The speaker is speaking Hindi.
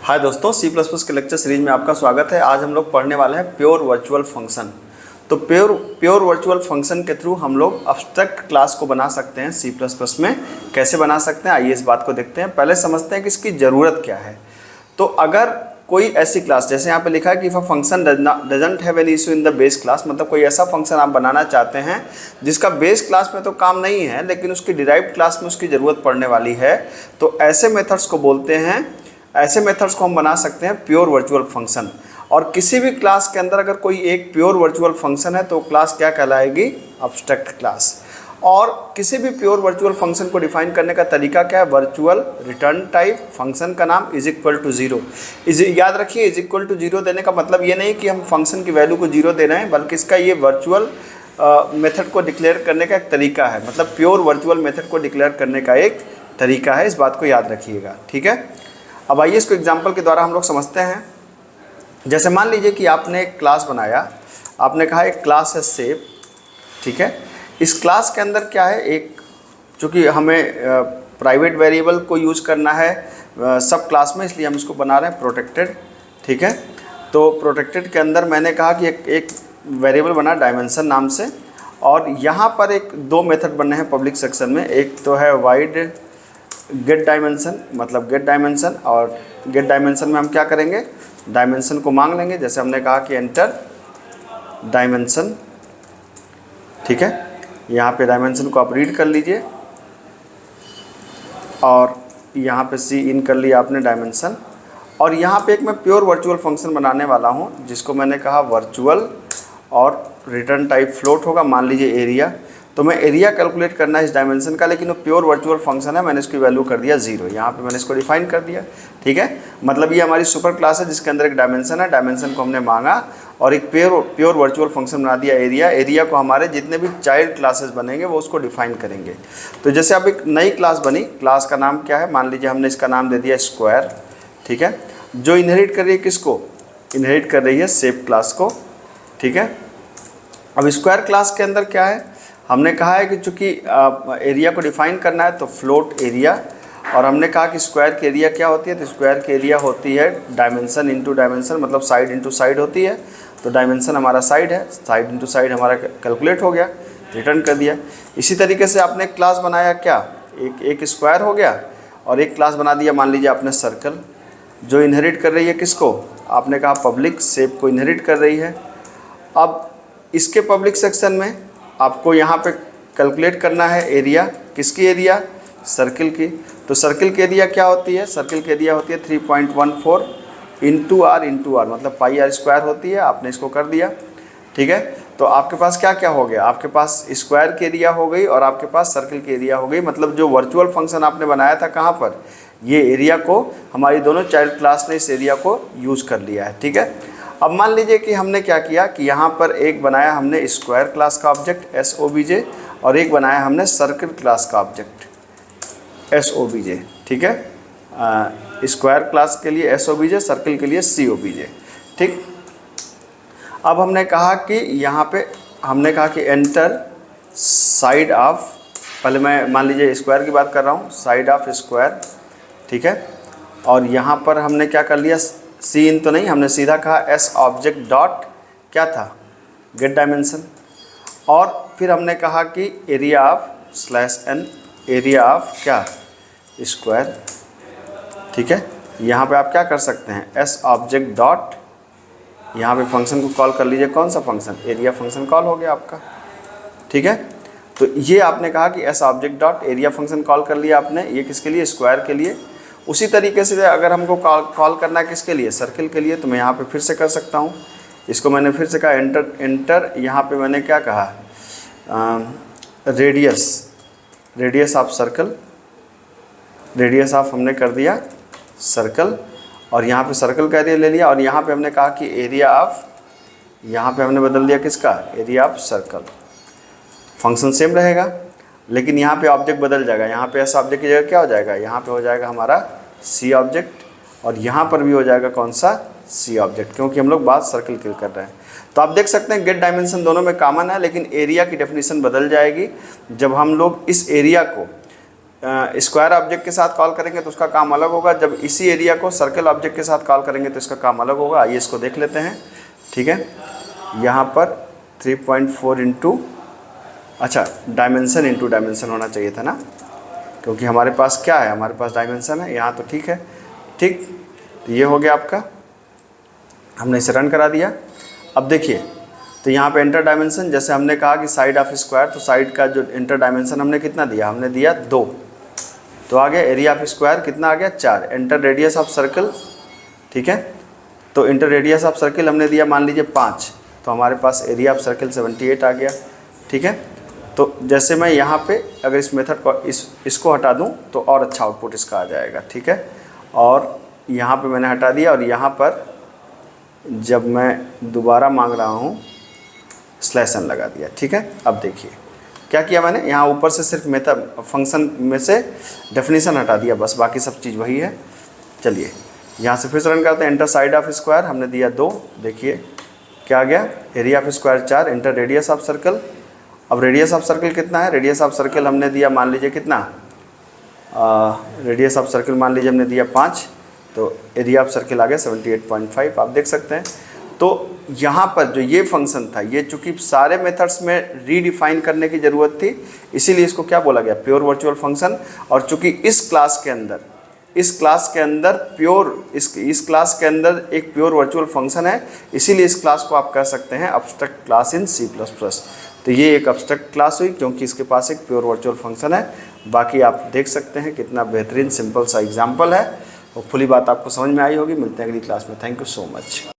हाय दोस्तों, सी प्लस प्लस के लेक्चर सीरीज में आपका स्वागत है। आज हम लोग पढ़ने वाले हैं प्योर वर्चुअल फंक्शन। तो प्योर वर्चुअल फंक्शन के थ्रू हम लोग अब्स्ट्रैक्ट क्लास को बना सकते हैं। सी प्लस प्लस में कैसे बना सकते हैं, आइए इस बात को देखते हैं। पहले समझते हैं कि इसकी ज़रूरत क्या है। तो अगर कोई ऐसी क्लास, जैसे यहाँ पे लिखा है कि if a function doesn't have any issue in the base class, मतलब कोई ऐसा फंक्शन आप बनाना चाहते हैं जिसका बेस क्लास में तो काम नहीं है लेकिन उसकी डिराइव्ड क्लास में उसकी ज़रूरत पड़ने वाली है, तो ऐसे मेथड्स को बोलते हैं, ऐसे मेथड्स को हम बना सकते हैं प्योर वर्चुअल फंक्शन। और किसी भी क्लास के अंदर अगर कोई एक प्योर वर्चुअल फंक्शन है तो क्लास क्या कहलाएगी? Abstract class. और किसी भी प्योर वर्चुअल फंक्शन को डिफाइन करने का तरीका क्या है? वर्चुअल रिटर्न टाइप, फंक्शन का नाम इज इक्वल टू जीरो। याद रखिए, इज इक्वल टू जीरो देने का मतलब ये नहीं कि हम फंक्शन की वैल्यू को जीरो दे रहे हैं, बल्कि इसका ये वर्चुअल मेथड को डिक्लेयर करने का एक तरीका है। मतलब प्योर वर्चुअल मेथड को डिक्लेयर करने का एक तरीका है, इस बात को याद रखिएगा, ठीक है। अब आइए इसको एग्जाम्पल के द्वारा हम लोग समझते हैं। जैसे मान लीजिए कि आपने एक क्लास बनाया, आपने कहा एक क्लास है सेव, ठीक है। इस क्लास के अंदर क्या है, एक चूँकि हमें प्राइवेट वेरिएबल को यूज़ करना है सब क्लास में, इसलिए हम इसको बना रहे हैं प्रोटेक्टेड, ठीक है। तो प्रोटेक्टेड के अंदर मैंने कहा कि एक वेरिएबल बना डायमेंशन नाम से, और यहाँ पर एक दो मेथड बनने हैं पब्लिक सेक्शन में। एक तो है वाइड गेट डायमेंशन, मतलब गेट डायमेंशन, और गेट डायमेंशन में हम क्या करेंगे, डायमेंशन को मांग लेंगे। जैसे हमने कहा कि एंटर डायमेंशन, ठीक है। यहाँ पे डायमेंशन को आप रीड कर लीजिए और यहाँ पे सी इन कर लिया आपने डायमेंशन। और यहाँ पे एक मैं प्योर वर्चुअल फंक्शन बनाने वाला हूँ जिसको मैंने कहा वर्चुअल, और रिटर्न टाइप फ्लोट होगा, मान लीजिए एरिया। तो मैं एरिया कैलकुलेट करना है इस डायमेंशन का, लेकिन वो प्योर वर्चुअल फंक्शन है, मैंने इसकी वैल्यू कर दिया जीरो। यहाँ पे मैंने इसको डिफाइन कर दिया, ठीक है। मतलब ये हमारी सुपर क्लास है जिसके अंदर एक डायमेंशन है, डायमेंशन को हमने मांगा और एक प्योर वर्चुअल फंक्शन बना दिया एरिया। एरिया को हमारे जितने भी चाइल्ड क्लासेस बनेंगे वो उसको डिफाइन करेंगे। तो जैसे अब एक नई क्लास बनी, क्लास का नाम क्या है, मान लीजिए हमने इसका नाम दे दिया स्क्वायर, ठीक है। जो इनहेरिट कर रही है किसको? इनहेरिट कर रही है सेव क्लास को, ठीक है। अब स्क्वायर क्लास के अंदर क्या है, हमने कहा है कि चूँकि एरिया को डिफाइन करना है तो फ्लोट एरिया, और हमने कहा कि स्क्वायर की एरिया क्या होती है, तो स्क्वायर की एरिया होती है डायमेंशन इंटू डायमेंशन, मतलब साइड इंटू साइड होती है। तो डायमेंशन हमारा साइड है, साइड इंटू साइड हमारा कैलकुलेट हो गया, रिटर्न कर दिया। इसी तरीके से आपने क्लास बनाया क्या, एक स्क्वायर हो गया, और एक क्लास बना दिया मान लीजिए आपने सर्कल, जो इनहेरिट कर रही है किसको, आपने कहा पब्लिक सेव को इनहेरिट कर रही है। अब इसके पब्लिक सेक्शन में आपको यहाँ पे कैलकुलेट करना है एरिया, किसकी एरिया, सर्किल की। तो सर्किल की एरिया क्या होती है, सर्किल की एरिया होती है 3.14 इंटू आर, मतलब पाई आर स्क्वायर होती है। आपने इसको कर दिया, ठीक है। तो आपके पास क्या क्या हो गया, आपके पास स्क्वायर की एरिया हो गई और आपके पास सर्किल की एरिया हो गई। मतलब जो वर्चुअल फंक्शन आपने बनाया था कहाँ पर, ये एरिया को हमारी दोनों चाइल्ड क्लास ने इस एरिया को यूज़ कर लिया है, ठीक है। अब मान लीजिए कि हमने क्या किया कि यहाँ पर एक बनाया हमने स्क्वायर क्लास का ऑब्जेक्ट SOBJ, और एक बनाया हमने सर्किल क्लास का ऑब्जेक्ट SOBJ, ठीक है। स्क्वायर क्लास के लिए SOBJ, सर्किल के लिए COBJ, ठीक। अब हमने कहा कि यहाँ पे हमने कहा कि एंटर साइड ऑफ, पहले मैं मान लीजिए स्क्वायर की बात कर रहा हूँ, साइड ऑफ स्क्वायर, ठीक है। और यहाँ पर हमने क्या कर लिया, सी इन तो नहीं, हमने सीधा कहा S ऑब्जेक्ट डॉट क्या था, गेट डायमेंशन। और फिर हमने कहा कि area of /n, area of क्या, स्क्वायर, ठीक है। यहाँ पे आप क्या कर सकते हैं, S ऑब्जेक्ट डॉट, यहाँ पे फंक्शन को कॉल कर लीजिए, कौन सा फंक्शन, एरिया फंक्शन कॉल हो गया आपका, ठीक है। तो ये आपने कहा कि S object dot area function call कर लिया आपने, ये किसके लिए, स्क्वायर के लिए। उसी तरीके से अगर हमको कॉल करना है किसके लिए, सर्किल के लिए, तो मैं यहाँ पे फिर से कर सकता हूँ। इसको मैंने फिर से कहा एंटर, यहाँ पे मैंने क्या कहा, radius of circle, radius of हमने कर दिया सर्कल, और यहाँ पे सर्कल का एरिया ले लिया। और यहाँ पे हमने कहा कि एरिया ऑफ, यहाँ पे हमने बदल दिया किसका, area of circle. Function same रहेगा लेकिन यहाँ पे ऑब्जेक्ट बदल जाएगा। यहाँ पे S ऑब्जेक्ट की जगह क्या हो जाएगा, यहाँ पे हो जाएगा हमारा C ऑब्जेक्ट, और यहाँ पर भी हो जाएगा कौन सा, C ऑब्जेक्ट, क्योंकि हम लोग बात सर्कल की कर रहे हैं। तो आप देख सकते हैं गेट डायमेंशन दोनों में कॉमन है, लेकिन एरिया की डेफिनेशन बदल जाएगी जब हम लोग इस एरिया को स्क्वायर ऑब्जेक्ट के साथ कॉल करेंगे तो उसका काम अलग होगा, जब इसी एरिया को सर्कल ऑब्जेक्ट के साथ कॉल करेंगे तो इसका काम अलग होगा। आइए इसको देख लेते हैं। ठीक है, यहाँ पर 3.4 इंटू, अच्छा डायमेंशन इंटू डायमेंशन होना चाहिए था ना, क्योंकि हमारे पास क्या है, हमारे पास डायमेंशन है यहाँ, तो ठीक है। ठीक, तो ये हो गया आपका, हमने इसे रन करा दिया। अब देखिए, तो यहाँ पे इंटर डायमेंशन, जैसे हमने कहा कि साइड ऑफ स्क्वायर, तो साइड का जो इंटर डायमेंशन हमने कितना दिया, हमने दिया 2, तो आ गया एरिया ऑफ स्क्वायर कितना आ गया 4। इंटर रेडियस ऑफ सर्कल, ठीक है, तो इंटर रेडियस ऑफ सर्कल हमने दिया मान लीजिए 5, तो हमारे पास एरिया ऑफ सर्कल 78 आ गया। ठीक है, तो जैसे मैं यहाँ पे अगर इस मेथड को इसको हटा दूँ तो और अच्छा आउटपुट इसका आ जाएगा। ठीक है, और यहाँ पे मैंने हटा दिया, और यहाँ पर जब मैं दोबारा मांग रहा हूँ स्लैश एन लगा दिया। ठीक है, अब देखिए क्या किया मैंने, यहाँ ऊपर से सिर्फ मेथड फंक्शन में से डेफिनेशन हटा दिया, बस बाकी सब चीज़ वही है। चलिए यहाँ से फिर से रन करते हैं। एंटर साइड ऑफ स्क्वायर हमने दिया 2, देखिए क्या आ गया, area of square 4, enter radius of circle. अब रेडियस ऑफ सर्कल कितना है, रेडियस ऑफ सर्कल हमने दिया मान लीजिए कितना, रेडियस ऑफ सर्कल मान लीजिए हमने दिया 5, तो एरिया ऑफ सर्कल आ गया 78.5, आप देख सकते हैं। तो यहाँ पर जो ये फंक्शन था, ये चूँकि सारे मेथड्स में रीडिफाइन करने की ज़रूरत थी, इसीलिए इसको क्या बोला गया, प्योर वर्चुअल फंक्शन। और चूँकि इस क्लास के अंदर इस क्लास के अंदर एक प्योर वर्चुअल फंक्शन है, इसीलिए इस क्लास को आप कह सकते हैं अब्स्ट्रैक्ट क्लास इन C++। तो ये एक अब्स्ट्रैक्ट क्लास हुई क्योंकि इसके पास एक प्योर वर्चुअल फंक्शन है। बाकी आप देख सकते हैं कितना बेहतरीन सिंपल सा एग्जाम्पल है। होपफुली बात आपको समझ में आई होगी। मिलते हैं अगली क्लास में। Thank you so much.